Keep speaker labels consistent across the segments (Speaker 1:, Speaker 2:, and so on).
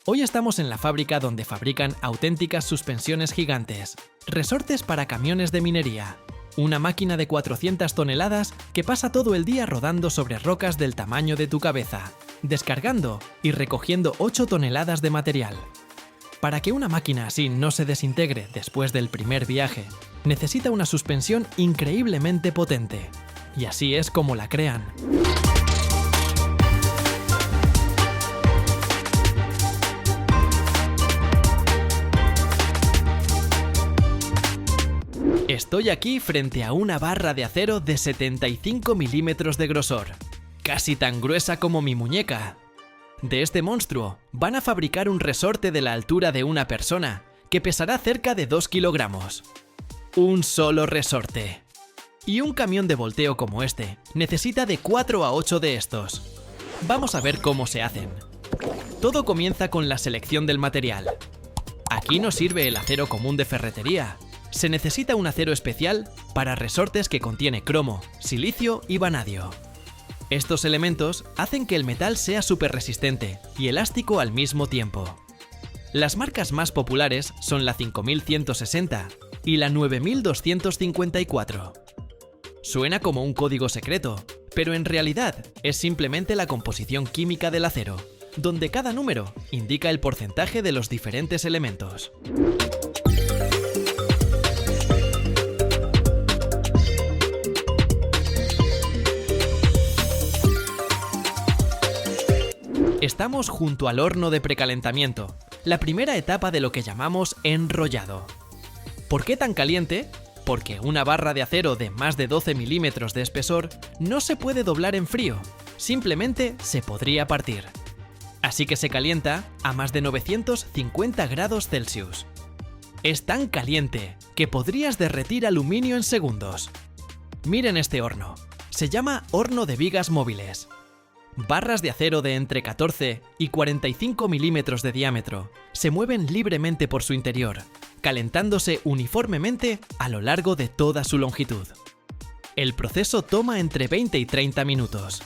Speaker 1: Hoy estamos en la fábrica donde fabrican auténticas suspensiones gigantes, resortes para camiones de minería, una máquina de 400 toneladas que pasa todo el día rodando sobre rocas del tamaño de tu cabeza, descargando y recogiendo 8 toneladas de material. Para que una máquina así no se desintegre después del primer viaje, necesita una suspensión increíblemente potente. Y así es como la crean. Estoy aquí frente a una barra de acero de 75 milímetros de grosor, casi tan gruesa como mi muñeca. De este monstruo van a fabricar un resorte de la altura de una persona que pesará cerca de 2 kilogramos. Un solo resorte. Y un camión de volteo como este necesita de 4 a 8 de estos. Vamos a ver cómo se hacen. Todo comienza con la selección del material. Aquí no sirve el acero común de ferretería. Se necesita un acero especial para resortes que contiene cromo, silicio y vanadio. Estos elementos hacen que el metal sea súper resistente y elástico al mismo tiempo. Las marcas más populares son la 5160 y la 9254. Suena como un código secreto, pero en realidad es simplemente la composición química del acero, donde cada número indica el porcentaje de los diferentes elementos. Estamos junto al horno de precalentamiento, la primera etapa de lo que llamamos enrollado. ¿Por qué tan caliente? Porque una barra de acero de más de 12 milímetros de espesor no se puede doblar en frío, simplemente se podría partir. Así que se calienta a más de 950 grados Celsius. Es tan caliente que podrías derretir aluminio en segundos. Miren este horno, se llama horno de vigas móviles. Barras de acero de entre 14 y 45 milímetros de diámetro se mueven libremente por su interior, calentándose uniformemente a lo largo de toda su longitud. El proceso toma entre 20 y 30 minutos.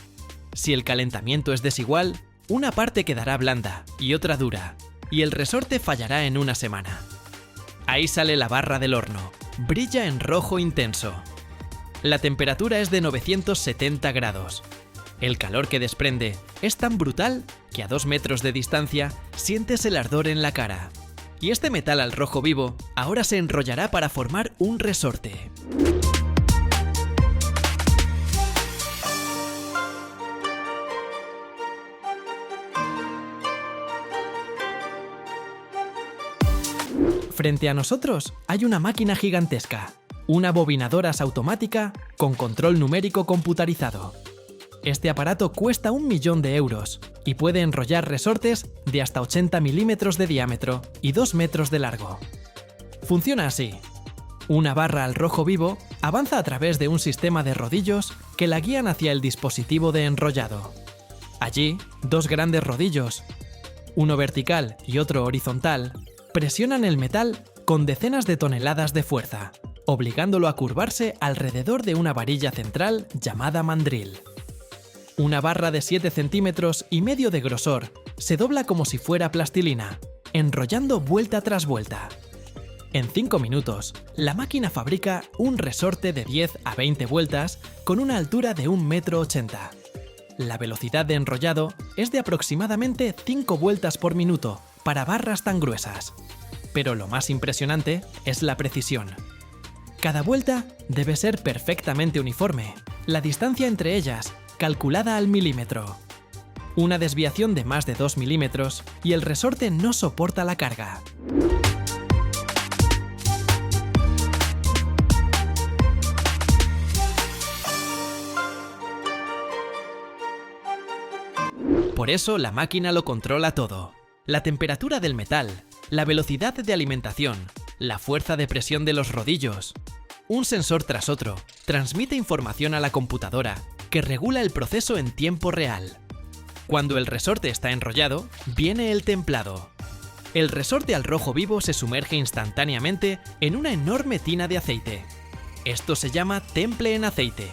Speaker 1: Si el calentamiento es desigual, una parte quedará blanda y otra dura, y el resorte fallará en una semana. Ahí sale la barra del horno, brilla en rojo intenso. La temperatura es de 970 grados. El calor que desprende es tan brutal que a 2 metros de distancia sientes el ardor en la cara. Y este metal al rojo vivo ahora se enrollará para formar un resorte. Frente a nosotros hay una máquina gigantesca, una bobinadoras automática con control numérico computarizado. Este aparato cuesta 1 millón de euros y puede enrollar resortes de hasta 80 milímetros de diámetro y 2 metros de largo. Funciona así. Una barra al rojo vivo avanza a través de un sistema de rodillos que la guían hacia el dispositivo de enrollado. Allí, 2 grandes rodillos, uno vertical y otro horizontal, presionan el metal con decenas de toneladas de fuerza, obligándolo a curvarse alrededor de una varilla central llamada mandril. Una barra de 7 centímetros y medio de grosor se dobla como si fuera plastilina, enrollando vuelta tras vuelta. En 5 minutos, la máquina fabrica un resorte de 10 a 20 vueltas con una altura de 1,80 m. La velocidad de enrollado es de aproximadamente 5 vueltas por minuto para barras tan gruesas. Pero lo más impresionante es la precisión. Cada vuelta debe ser perfectamente uniforme, la distancia entre ellas calculada al milímetro. Una desviación de más de 2 milímetros y el resorte no soporta la carga. Por eso la máquina lo controla todo. La temperatura del metal, la velocidad de alimentación, la fuerza de presión de los rodillos. Un sensor tras otro transmite información a la computadora que regula el proceso en tiempo real. Cuando el resorte está enrollado, viene el templado. El resorte al rojo vivo se sumerge instantáneamente en una enorme tina de aceite. Esto se llama temple en aceite.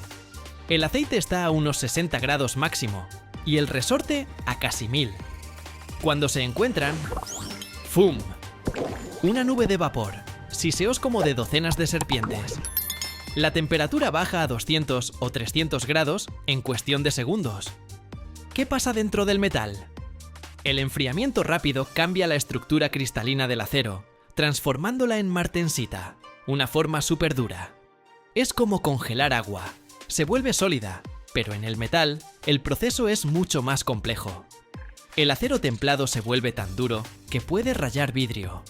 Speaker 1: El aceite está a unos 60 grados máximo y el resorte a casi 1000. Cuando se encuentran, ¡fum! Una nube de vapor, siseos como de docenas de serpientes. La temperatura baja a 200 o 300 grados en cuestión de segundos. ¿Qué pasa dentro del metal? El enfriamiento rápido cambia la estructura cristalina del acero, transformándola en martensita, una forma súper dura. Es como congelar agua. Se vuelve sólida, pero en el metal, el proceso es mucho más complejo. El acero templado se vuelve tan duro que puede rayar vidrio.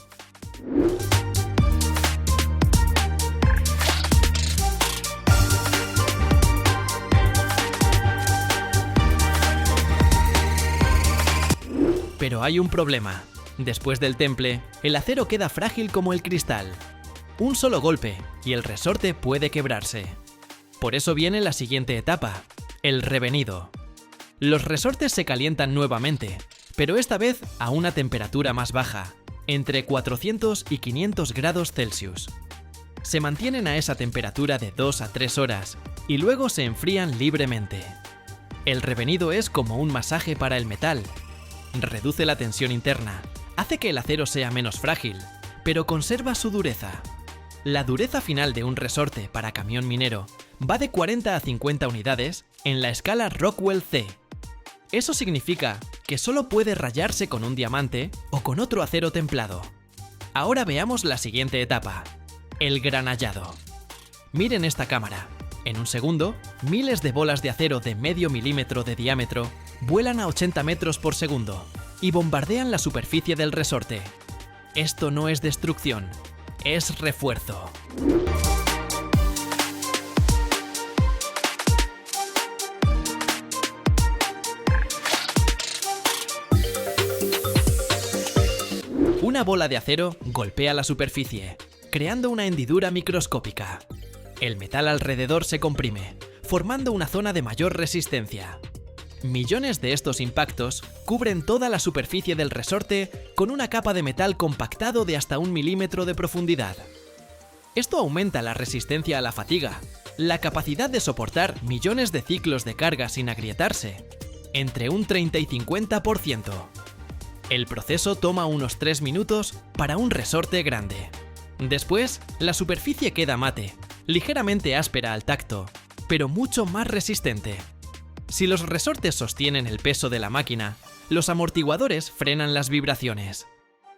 Speaker 1: Pero hay un problema. Después del temple, el acero queda frágil como el cristal. Un solo golpe y el resorte puede quebrarse. Por eso viene la siguiente etapa, el revenido. Los resortes se calientan nuevamente, pero esta vez a una temperatura más baja, entre 400 y 500 grados Celsius. Se mantienen a esa temperatura de 2 a 3 horas y luego se enfrían libremente. El revenido es como un masaje para el metal. Reduce la tensión interna, hace que el acero sea menos frágil, pero conserva su dureza. La dureza final de un resorte para camión minero va de 40 a 50 unidades en la escala Rockwell C. Eso significa que solo puede rayarse con un diamante o con otro acero templado. Ahora veamos la siguiente etapa, el granallado. Miren esta cámara. En un segundo, miles de bolas de acero de medio milímetro de diámetro vuelan a 80 metros por segundo y bombardean la superficie del resorte. Esto no es destrucción, es refuerzo. Una bola de acero golpea la superficie, creando una hendidura microscópica. El metal alrededor se comprime, formando una zona de mayor resistencia. Millones de estos impactos cubren toda la superficie del resorte con una capa de metal compactado de hasta 1 milímetro de profundidad. Esto aumenta la resistencia a la fatiga, la capacidad de soportar millones de ciclos de carga sin agrietarse, entre un 30 y 50%. El proceso toma unos 3 minutos para un resorte grande. Después, la superficie queda mate, ligeramente áspera al tacto, pero mucho más resistente. Si los resortes sostienen el peso de la máquina, los amortiguadores frenan las vibraciones.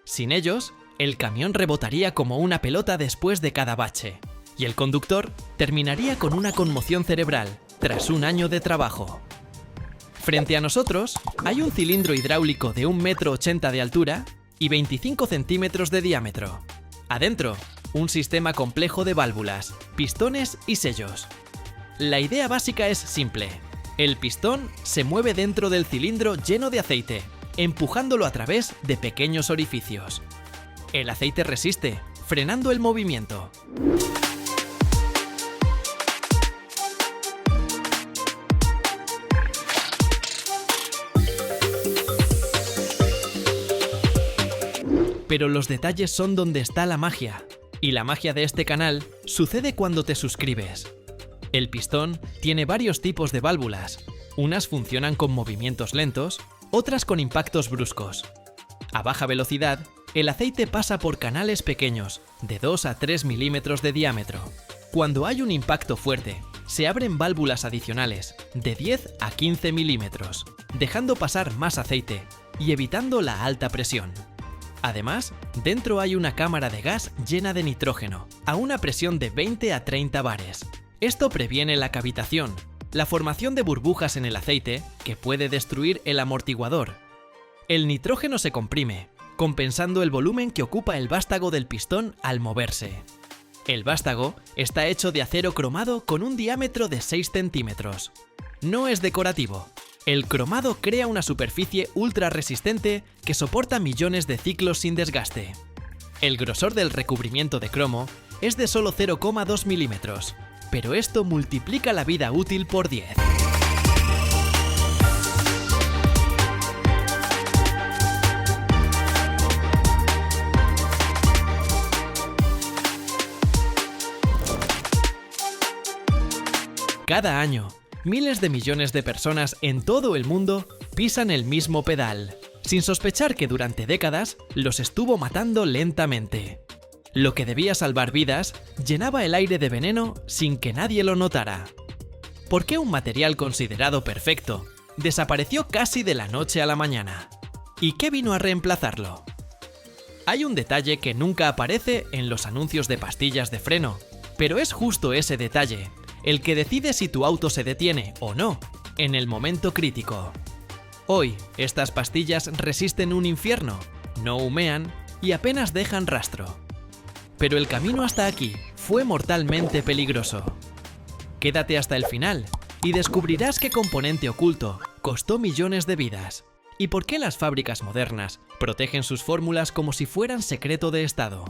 Speaker 1: Sin ellos, el camión rebotaría como una pelota después de cada bache, y el conductor terminaría con una conmoción cerebral tras un año de trabajo. Frente a nosotros, hay un cilindro hidráulico de 1,80 m de altura y 25 centímetros de diámetro. Adentro, un sistema complejo de válvulas, pistones y sellos. La idea básica es simple. El pistón se mueve dentro del cilindro lleno de aceite, empujándolo a través de pequeños orificios. El aceite resiste, frenando el movimiento. Pero los detalles son donde está la magia. Y la magia de este canal sucede cuando te suscribes. El pistón tiene varios tipos de válvulas. Unas funcionan con movimientos lentos, otras con impactos bruscos. A baja velocidad, el aceite pasa por canales pequeños, de 2 a 3 milímetros de diámetro. Cuando hay un impacto fuerte, se abren válvulas adicionales, de 10 a 15 milímetros, dejando pasar más aceite y evitando la alta presión. Además, dentro hay una cámara de gas llena de nitrógeno, a una presión de 20 a 30 bares. Esto previene la cavitación, la formación de burbujas en el aceite que puede destruir el amortiguador. El nitrógeno se comprime, compensando el volumen que ocupa el vástago del pistón al moverse. El vástago está hecho de acero cromado con un diámetro de 6 centímetros. No es decorativo. El cromado crea una superficie ultra resistente que soporta millones de ciclos sin desgaste. El grosor del recubrimiento de cromo es de solo 0,2 milímetros, pero esto multiplica la vida útil por 10. Cada año, miles de millones de personas en todo el mundo pisan el mismo pedal, sin sospechar que durante décadas los estuvo matando lentamente. Lo que debía salvar vidas llenaba el aire de veneno sin que nadie lo notara. ¿Por qué un material considerado perfecto desapareció casi de la noche a la mañana? ¿Y qué vino a reemplazarlo? Hay un detalle que nunca aparece en los anuncios de pastillas de freno, pero es justo ese detalle el que decide si tu auto se detiene o no en el momento crítico. Hoy, estas pastillas resisten un infierno, no humean y apenas dejan rastro. Pero el camino hasta aquí fue mortalmente peligroso. Quédate hasta el final y descubrirás qué componente oculto costó millones de vidas y por qué las fábricas modernas protegen sus fórmulas como si fueran secreto de estado.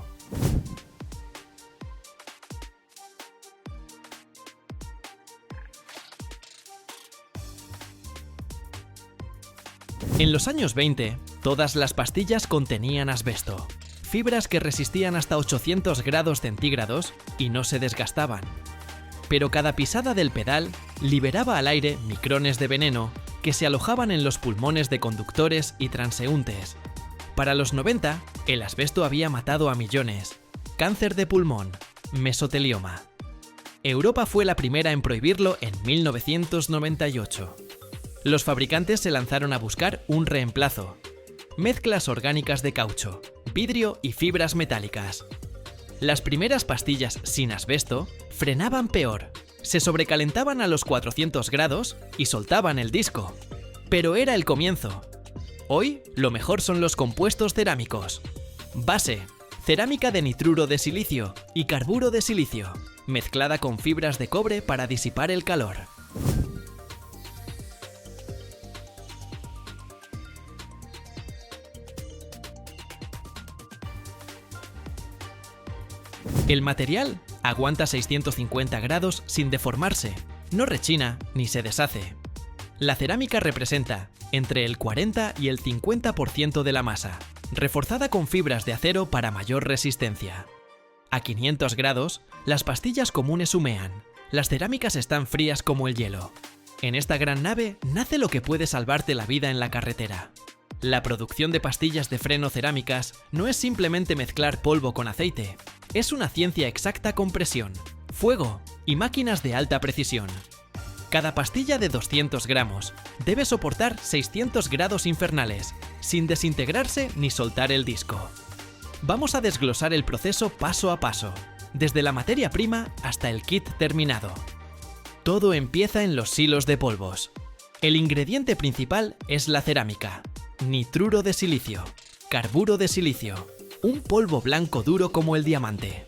Speaker 1: En los años 20, todas las pastillas contenían asbesto, fibras que resistían hasta 800 grados centígrados y no se desgastaban. Pero cada pisada del pedal liberaba al aire micrones de veneno que se alojaban en los pulmones de conductores y transeúntes. Para los 90, el asbesto había matado a millones. Cáncer de pulmón, mesotelioma. Europa fue la primera en prohibirlo en 1998. Los fabricantes se lanzaron a buscar un reemplazo. Mezclas orgánicas de caucho, vidrio y fibras metálicas. Las primeras pastillas sin asbesto frenaban peor. Se sobrecalentaban a los 400 grados y soltaban el disco. Pero era el comienzo. Hoy, lo mejor son los compuestos cerámicos. Base: cerámica de nitruro de silicio y carburo de silicio, mezclada con fibras de cobre para disipar el calor. El material aguanta 650 grados sin deformarse, no rechina ni se deshace. La cerámica representa entre el 40 y el 50% de la masa, reforzada con fibras de acero para mayor resistencia. A 500 grados, las pastillas comunes humean, las cerámicas están frías como el hielo. En esta gran nave nace lo que puede salvarte la vida en la carretera. La producción de pastillas de freno cerámicas no es simplemente mezclar polvo con aceite, es una ciencia exacta con presión, fuego y máquinas de alta precisión. Cada pastilla de 200 gramos debe soportar 600 grados infernales, sin desintegrarse ni soltar el disco. Vamos a desglosar el proceso paso a paso, desde la materia prima hasta el kit terminado. Todo empieza en los silos de polvos. El ingrediente principal es la cerámica, nitruro de silicio, carburo de silicio, un polvo blanco duro como el diamante.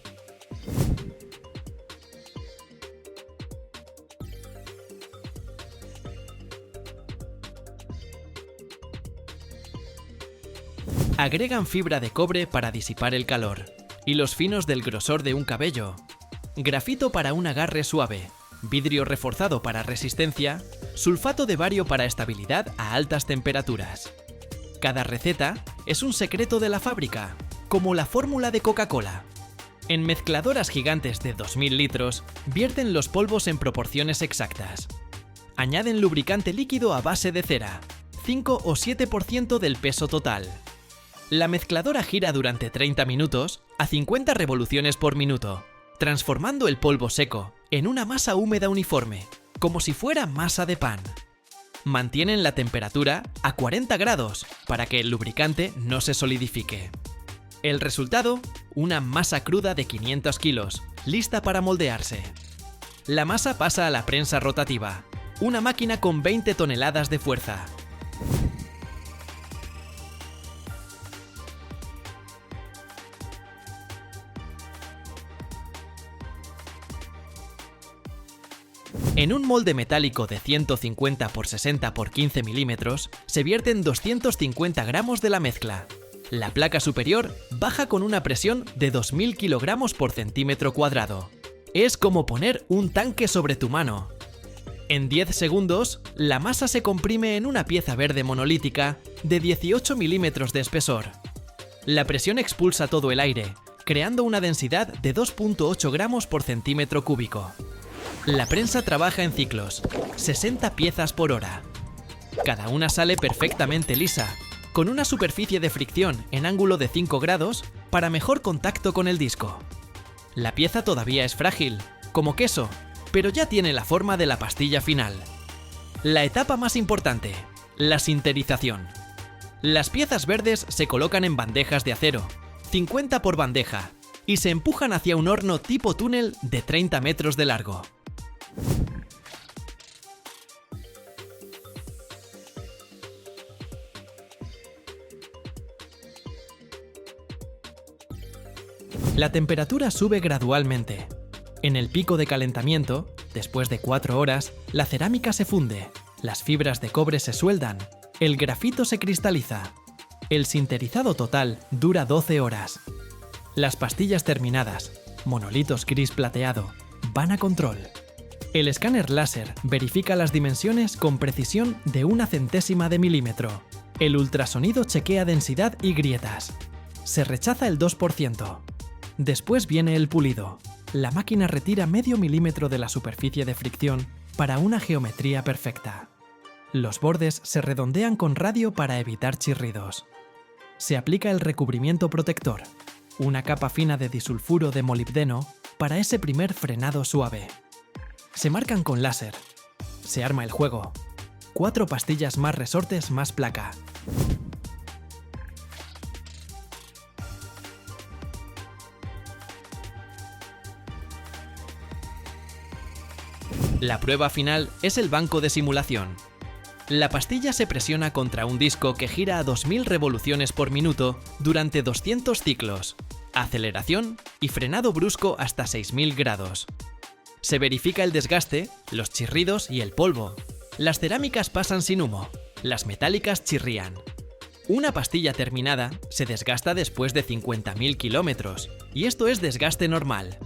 Speaker 1: Agregan fibra de cobre para disipar el calor, hilos finos del grosor de un cabello, grafito para un agarre suave, vidrio reforzado para resistencia, sulfato de bario para estabilidad a altas temperaturas. Cada receta es un secreto de la fábrica, como la fórmula de Coca-Cola. En mezcladoras gigantes de 2000 litros, vierten los polvos en proporciones exactas. Añaden lubricante líquido a base de cera, 5 o 7% del peso total. La mezcladora gira durante 30 minutos a 50 revoluciones por minuto, transformando el polvo seco en una masa húmeda uniforme, como si fuera masa de pan. Mantienen la temperatura a 40 grados para que el lubricante no se solidifique. El resultado, una masa cruda de 500 kilos, lista para moldearse. La masa pasa a la prensa rotativa, una máquina con 20 toneladas de fuerza. En un molde metálico de 150 x 60 x 15 milímetros se vierten 250 gramos de la mezcla. La placa superior baja con una presión de 2000 kilogramos por centímetro cuadrado. Es como poner un tanque sobre tu mano. En 10 segundos, la masa se comprime en una pieza verde monolítica de 18 milímetros de espesor. La presión expulsa todo el aire, creando una densidad de 2,8 gramos por centímetro cúbico. La prensa trabaja en ciclos, 60 piezas por hora. Cada una sale perfectamente lisa, con una superficie de fricción en ángulo de 5 grados para mejor contacto con el disco. La pieza todavía es frágil, como queso, pero ya tiene la forma de la pastilla final. La etapa más importante, la sinterización. Las piezas verdes se colocan en bandejas de acero, 50 por bandeja, y se empujan hacia un horno tipo túnel de 30 metros de largo. La temperatura sube gradualmente. En el pico de calentamiento, después de 4 horas, la cerámica se funde, las fibras de cobre se sueldan, el grafito se cristaliza. El sinterizado total dura 12 horas. Las pastillas terminadas, monolitos gris plateado, van a control. El escáner láser verifica las dimensiones con precisión de 1/100ª de milímetro. El ultrasonido chequea densidad y grietas. Se rechaza el 2%. Después viene el pulido. La máquina retira medio milímetro de la superficie de fricción para una geometría perfecta. Los bordes se redondean con radio para evitar chirridos. Se aplica el recubrimiento protector, una capa fina de disulfuro de molibdeno para ese primer frenado suave. Se marcan con láser. Se arma el juego. 4 pastillas más resortes más placa. La prueba final es el banco de simulación. La pastilla se presiona contra un disco que gira a 2000 revoluciones por minuto durante 200 ciclos, aceleración y frenado brusco hasta 6000 grados. Se verifica el desgaste, los chirridos y el polvo. Las cerámicas pasan sin humo, las metálicas chirrían. Una pastilla terminada se desgasta después de 50.000 kilómetros, y esto es desgaste normal.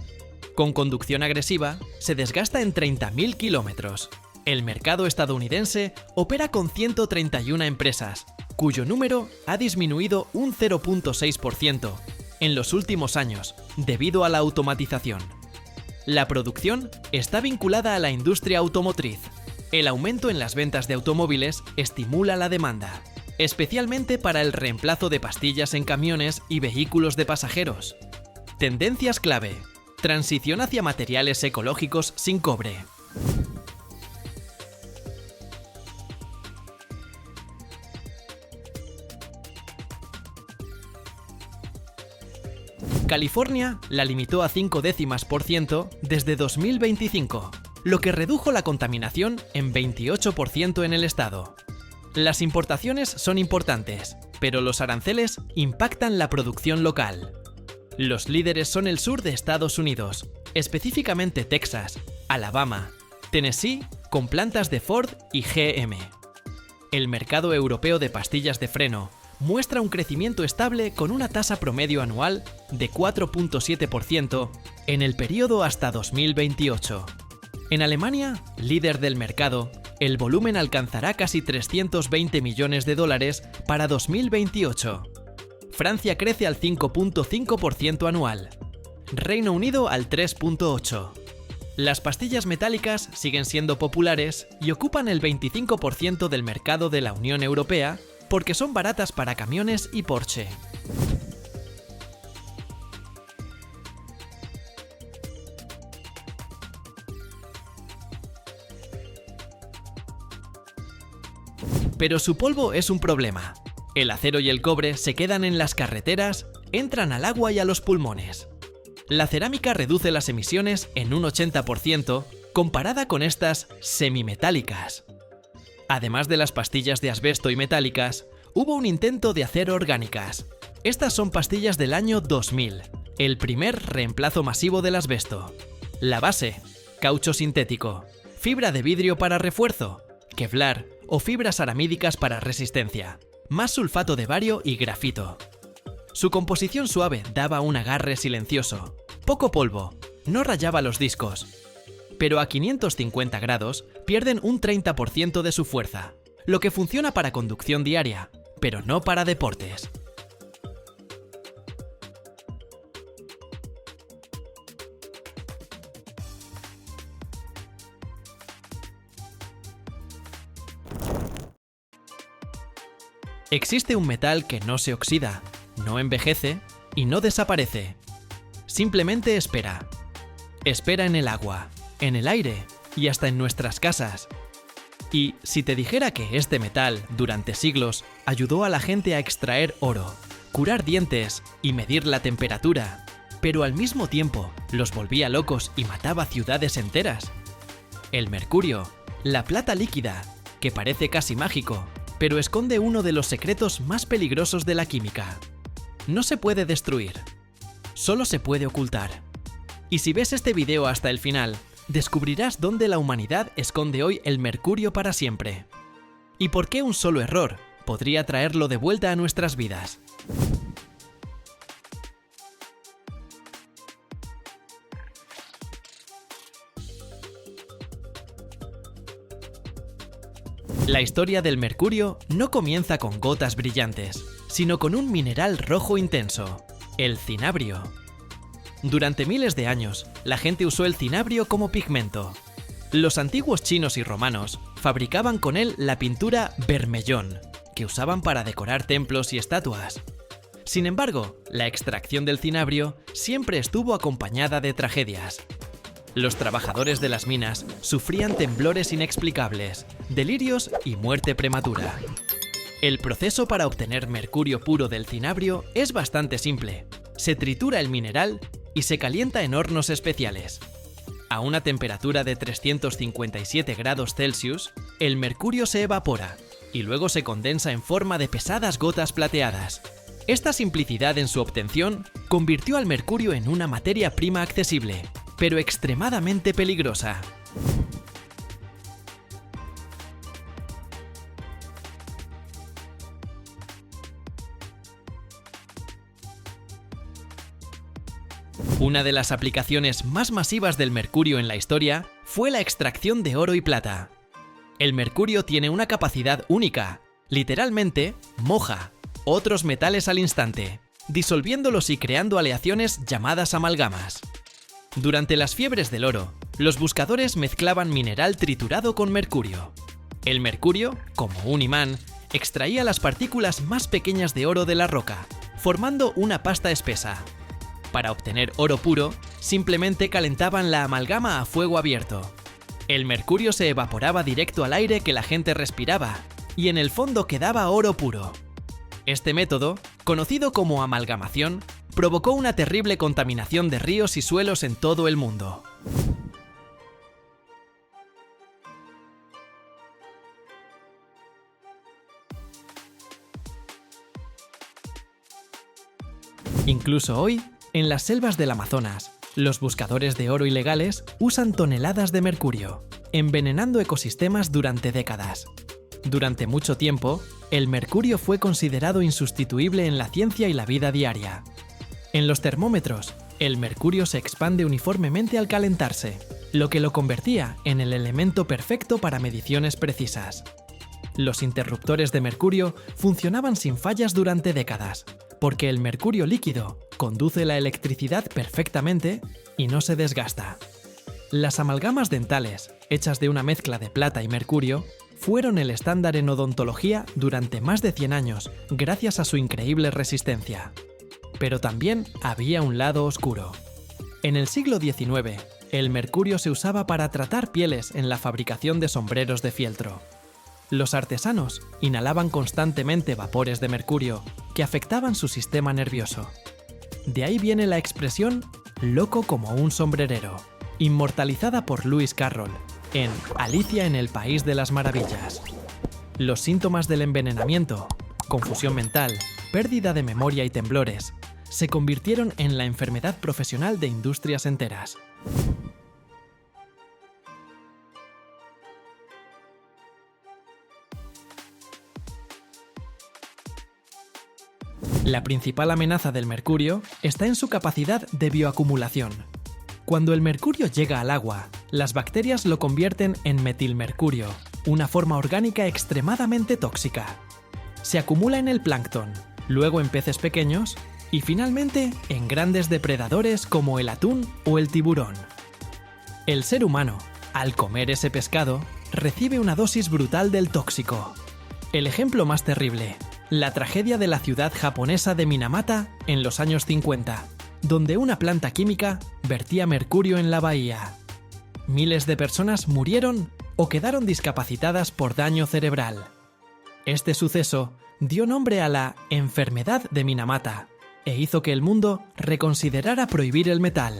Speaker 1: Con conducción agresiva, se desgasta en 30.000 kilómetros. El mercado estadounidense opera con 131 empresas, cuyo número ha disminuido un 0,6% en los últimos años debido a la automatización. La producción está vinculada a la industria automotriz. El aumento en las ventas de automóviles estimula la demanda, especialmente para el reemplazo de pastillas en camiones y vehículos de pasajeros. Tendencias clave: transición hacia materiales ecológicos sin cobre. California la limitó a 0,5% desde 2025, lo que redujo la contaminación en 28% en el estado. Las importaciones son importantes, pero los aranceles impactan la producción local. Los líderes son el sur de Estados Unidos, específicamente Texas, Alabama, Tennessee, con plantas de Ford y GM. El mercado europeo de pastillas de freno muestra un crecimiento estable con una tasa promedio anual de 4,7% en el periodo hasta 2028. En Alemania, líder del mercado, el volumen alcanzará casi 320 millones de dólares para 2028. Francia crece al 5,5% anual. Reino Unido al 3,8%. Las pastillas metálicas siguen siendo populares y ocupan el 25% del mercado de la Unión Europea porque son baratas para camiones y Porsche. Pero su polvo es un problema. El acero y el cobre se quedan en las carreteras, entran al agua y a los pulmones. La cerámica reduce las emisiones en un 80% comparada con estas semimetálicas. Además de las pastillas de asbesto y metálicas, hubo un intento de hacer orgánicas. Estas son pastillas del año 2000, el primer reemplazo masivo del asbesto. La base: caucho sintético, fibra de vidrio para refuerzo, Kevlar o fibras aramídicas para resistencia, más sulfato de bario y grafito. Su composición suave daba un agarre silencioso, poco polvo, no rayaba los discos. Pero a 550 grados pierden un 30% de su fuerza, lo que funciona para conducción diaria, pero no para deportes. Existe un metal que no se oxida, no envejece y no desaparece. Simplemente espera. Espera en el agua, en el aire y hasta en nuestras casas. Y si te dijera que este metal, durante siglos, ayudó a la gente a extraer oro, curar dientes y medir la temperatura, pero al mismo tiempo los volvía locos y mataba ciudades enteras. El mercurio, la plata líquida, que parece casi mágico, pero esconde uno de los secretos más peligrosos de la química. No se puede destruir, solo se puede ocultar. Y si ves este video hasta el final, descubrirás dónde la humanidad esconde hoy el mercurio para siempre. Y por qué un solo error podría traerlo de vuelta a nuestras vidas. La historia del mercurio no comienza con gotas brillantes, sino con un mineral rojo intenso, el cinabrio. Durante miles de años, la gente usó el cinabrio como pigmento. Los antiguos chinos y romanos fabricaban con él la pintura vermellón, que usaban para decorar templos y estatuas. Sin embargo, la extracción del cinabrio siempre estuvo acompañada de tragedias. Los trabajadores de las minas sufrían temblores inexplicables, delirios y muerte prematura. El proceso para obtener mercurio puro del cinabrio es bastante simple. Se tritura el mineral y se calienta en hornos especiales. A una temperatura de 357 grados Celsius, el mercurio se evapora y luego se condensa en forma de pesadas gotas plateadas. Esta simplicidad en su obtención convirtió al mercurio en una materia prima accesible, pero extremadamente peligrosa. Una de las aplicaciones más masivas del mercurio en la historia fue la extracción de oro y plata. El mercurio tiene una capacidad única, literalmente moja otros metales al instante, disolviéndolos y creando aleaciones llamadas amalgamas. Durante las fiebres del oro, los buscadores mezclaban mineral triturado con mercurio. El mercurio, como un imán, extraía las partículas más pequeñas de oro de la roca, formando una pasta espesa. Para obtener oro puro, simplemente calentaban la amalgama a fuego abierto. El mercurio se evaporaba directo al aire que la gente respiraba, y en el fondo quedaba oro puro. Este método, conocido como amalgamación, provocó una terrible contaminación de ríos y suelos en todo el mundo. Incluso hoy, en las selvas del Amazonas, los buscadores de oro ilegales usan toneladas de mercurio, envenenando ecosistemas durante décadas. Durante mucho tiempo, el mercurio fue considerado insustituible en la ciencia y la vida diaria. En los termómetros, el mercurio se expande uniformemente al calentarse, lo que lo convertía en el elemento perfecto para mediciones precisas. Los interruptores de mercurio funcionaban sin fallas durante décadas, porque el mercurio líquido conduce la electricidad perfectamente y no se desgasta. Las amalgamas dentales, hechas de una mezcla de plata y mercurio, fueron el estándar en odontología durante más de 100 años, gracias a su increíble resistencia. Pero también había un lado oscuro. En el siglo XIX, el mercurio se usaba para tratar pieles en la fabricación de sombreros de fieltro. Los artesanos inhalaban constantemente vapores de mercurio que afectaban su sistema nervioso. De ahí viene la expresión «loco como un sombrerero», inmortalizada por Lewis Carroll en Alicia en el País de las Maravillas. Los síntomas del envenenamiento, confusión mental, pérdida de memoria y temblores, se convirtieron en la enfermedad profesional de industrias enteras. La principal amenaza del mercurio está en su capacidad de bioacumulación. Cuando el mercurio llega al agua, las bacterias lo convierten en metilmercurio, una forma orgánica extremadamente tóxica. Se acumula en el plancton, luego en peces pequeños y finalmente en grandes depredadores como el atún o el tiburón. El ser humano, al comer ese pescado, recibe una dosis brutal del tóxico. El ejemplo más terrible: La tragedia de la ciudad japonesa de Minamata en los años 50, donde una planta química vertía mercurio en la bahía. Miles de personas murieron o quedaron discapacitadas por daño cerebral. Este suceso dio nombre a la enfermedad de Minamata e hizo que el mundo reconsiderara prohibir el metal.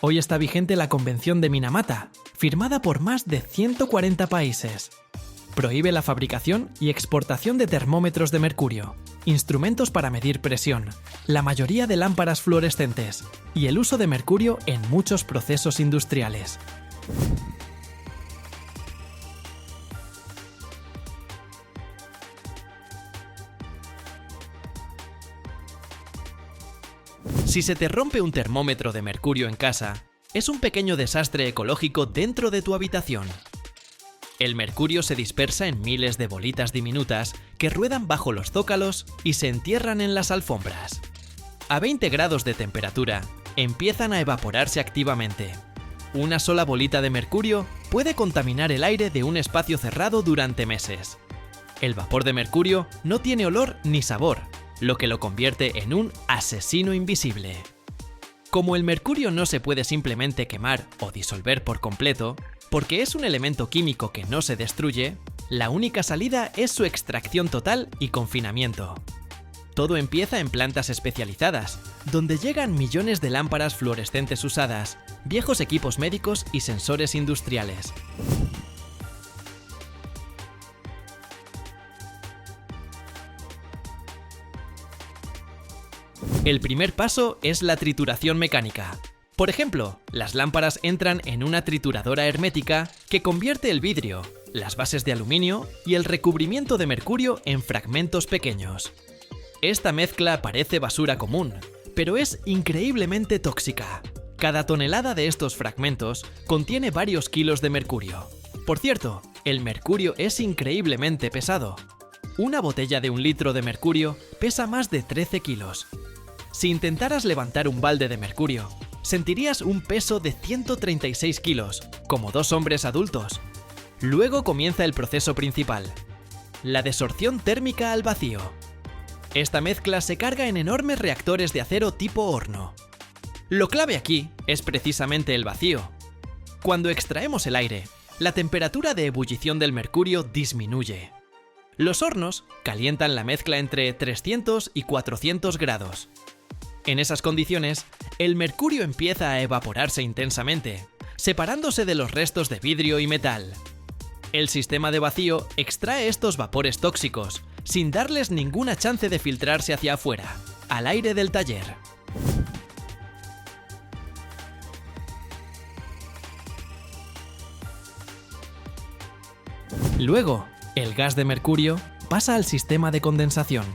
Speaker 1: Hoy está vigente la Convención de Minamata, firmada por más de 140 países. Prohíbe la fabricación y exportación de termómetros de mercurio, instrumentos para medir presión, la mayoría de lámparas fluorescentes y el uso de mercurio en muchos procesos industriales. Si se te rompe un termómetro de mercurio en casa, es un pequeño desastre ecológico dentro de tu habitación. El mercurio se dispersa en miles de bolitas diminutas que ruedan bajo los zócalos y se entierran en las alfombras. A 20 grados de temperatura, empiezan a evaporarse activamente. Una sola bolita de mercurio puede contaminar el aire de un espacio cerrado durante meses. El vapor de mercurio no tiene olor ni sabor, lo que lo convierte en un asesino invisible. Como el mercurio no se puede simplemente quemar o disolver por completo, porque es un elemento químico que no se destruye, la única salida es su extracción total y confinamiento. Todo empieza en plantas especializadas, donde llegan millones de lámparas fluorescentes usadas, viejos equipos médicos y sensores industriales. El primer paso es la trituración mecánica. Por ejemplo, las lámparas entran en una trituradora hermética que convierte el vidrio, las bases de aluminio y el recubrimiento de mercurio en fragmentos pequeños. Esta mezcla parece basura común, pero es increíblemente tóxica. Cada tonelada de estos fragmentos contiene varios kilos de mercurio. Por cierto, el mercurio es increíblemente pesado. Una botella de 1 litro de mercurio pesa más de 13 kilos. Si intentaras levantar un balde de mercurio, sentirías un peso de 136 kilos, como 2 hombres adultos. Luego comienza el proceso principal, la desorción térmica al vacío. Esta mezcla se carga en enormes reactores de acero tipo horno. Lo clave aquí es precisamente el vacío. Cuando extraemos el aire, la temperatura de ebullición del mercurio disminuye. Los hornos calientan la mezcla entre 300 y 400 grados. En esas condiciones, el mercurio empieza a evaporarse intensamente, separándose de los restos de vidrio y metal. El sistema de vacío extrae estos vapores tóxicos, sin darles ninguna chance de filtrarse hacia afuera, al aire del taller. Luego, el gas de mercurio pasa al sistema de condensación.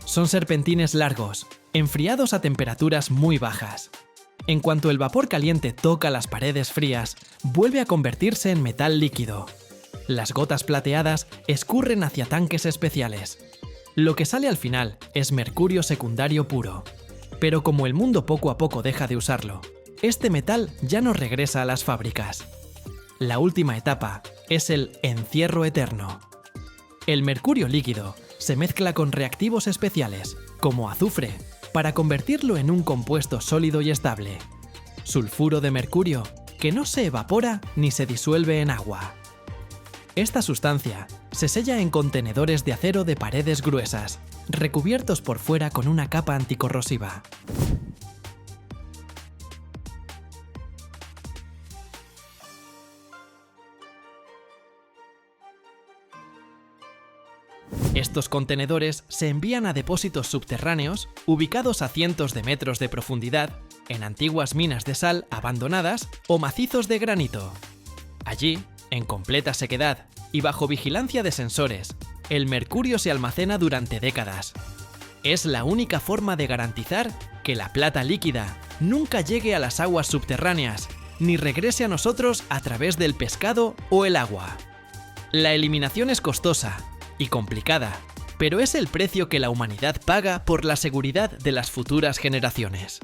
Speaker 1: Son serpentines largos, enfriados a temperaturas muy bajas. En cuanto el vapor caliente toca las paredes frías, vuelve a convertirse en metal líquido. Las gotas plateadas escurren hacia tanques especiales. Lo que sale al final es mercurio secundario puro. Pero como el mundo poco a poco deja de usarlo, este metal ya no regresa a las fábricas. La última etapa es el encierro eterno. El mercurio líquido se mezcla con reactivos especiales, como azufre, para convertirlo en un compuesto sólido y estable. Sulfuro de mercurio, que no se evapora ni se disuelve en agua. Esta sustancia se sella en contenedores de acero de paredes gruesas, recubiertos por fuera con una capa anticorrosiva. Estos contenedores se envían a depósitos subterráneos ubicados a cientos de metros de profundidad, en antiguas minas de sal abandonadas o macizos de granito. Allí, en completa sequedad y bajo vigilancia de sensores, el mercurio se almacena durante décadas. Es la única forma de garantizar que la plata líquida nunca llegue a las aguas subterráneas, ni regrese a nosotros a través del pescado o el agua. La eliminación es costosa y complicada, pero es el precio que la humanidad paga por la seguridad de las futuras generaciones.